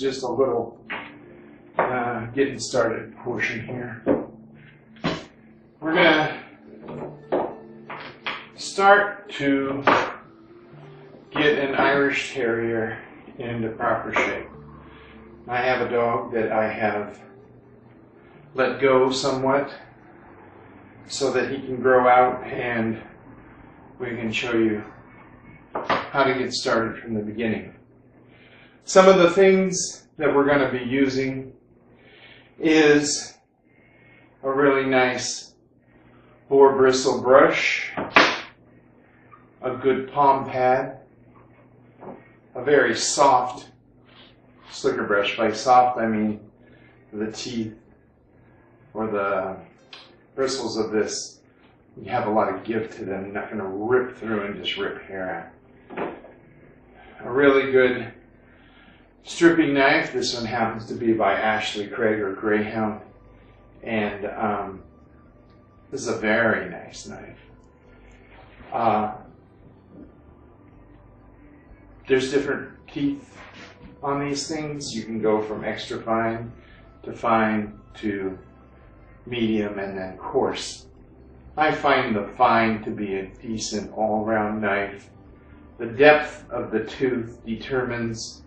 just a little getting started portion here. We're going to start to get an Irish Terrier into proper shape. I have a dog that I have let go somewhat so that he can grow out, and we can show you how to get started from the beginning. Some of the things that we're going to be using is a really nice boar bristle brush, a good palm pad, a very soft slicker brush. By soft, I mean the teeth or the bristles of this, you have a lot of give to them. You're not going to rip through and just rip hair out. A really good stripping knife. This one happens to be by Ashley Craig or Greyhound, and this is a very nice knife. There's different teeth on these things. You can go from extra fine to medium and then coarse. I find the fine to be a decent all-round knife. The depth of the tooth determines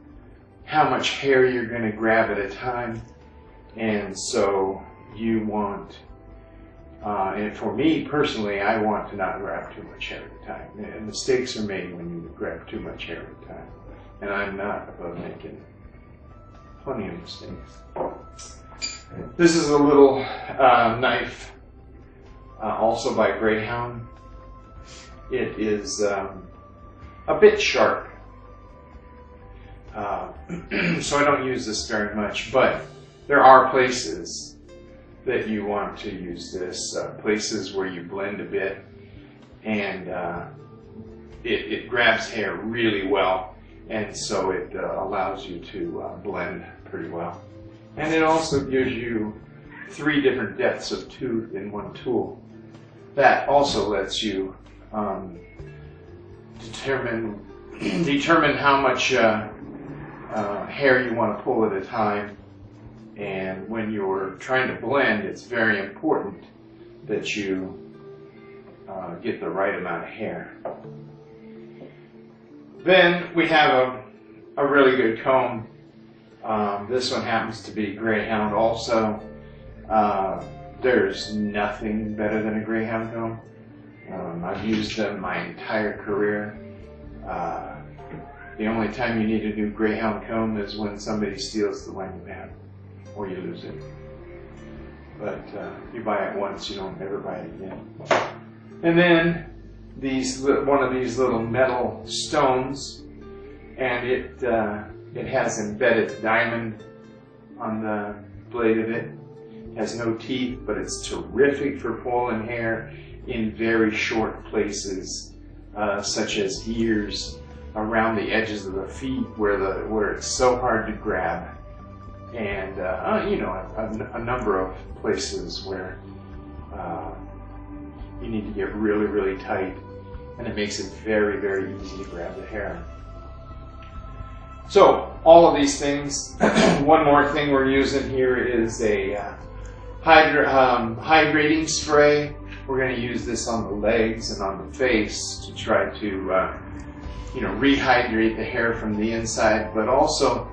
how much hair you're going to grab at a time, and so you want, and for me personally, I want to not grab too much hair at a time. And mistakes are made when you grab too much hair at a time, and I'm not above making plenty of mistakes. This is a little knife, also by Greyhound. It is a bit sharp, so I don't use this very much, but there are places that you want to use this, places where you blend a bit, and it grabs hair really well, and so it allows you to blend pretty well. And it also gives you 3 different depths of tooth in one tool. That also lets you determine how much hair you want to pull at a time. And when you're trying to blend, it's very important that you get the right amount of hair. Then we have a really good comb. This one happens to be Greyhound also. There's nothing better than a Greyhound comb. I've used them my entire career. The only time you need a new Greyhound comb is when somebody steals the one you have, or you lose it. But you buy it once, you don't ever buy it again. And then one of these little metal stones, and it has embedded diamond on the blade of it. It has no teeth, but it's terrific for pulling hair in very short places, such as ears, around the edges of the feet where it's so hard to grab, and a number of places where you need to get really, really tight, and it makes it very, very easy to grab the hair. So all of these things. One more thing we're using here is a hydrating spray. We're going to use this on the legs and on the face to try to rehydrate the hair from the inside, but also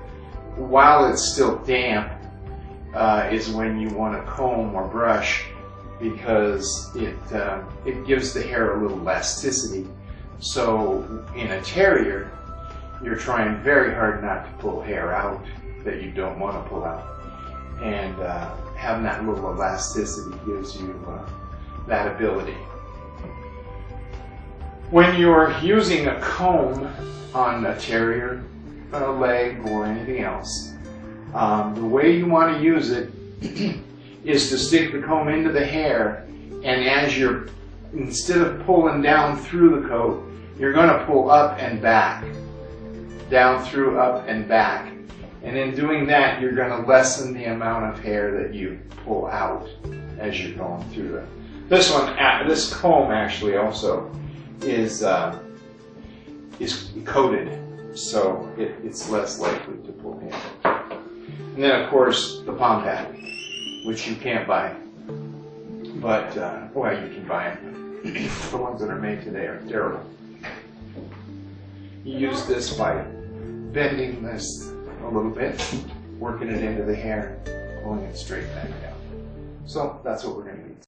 while it's still damp is when you want to comb or brush, because it gives the hair a little elasticity. So in a terrier, you're trying very hard not to pull hair out that you don't want to pull out, and having that little elasticity gives you that ability. When you're using a comb on a terrier, a leg, or anything else, the way you want to use it is to stick the comb into the hair, and instead of pulling down through the coat, you're going to pull up and back, down through, up and back. And in doing that, you're going to lessen the amount of hair that you pull out as you're going through it. This comb actually also is coated, so it's less likely to pull hair. And then of course the palm pad, which you can't buy. But, well, you can buy them. The ones that are made today are terrible. You use this by bending this a little bit, working it into the hair, pulling it straight back down. So that's what we're going to need.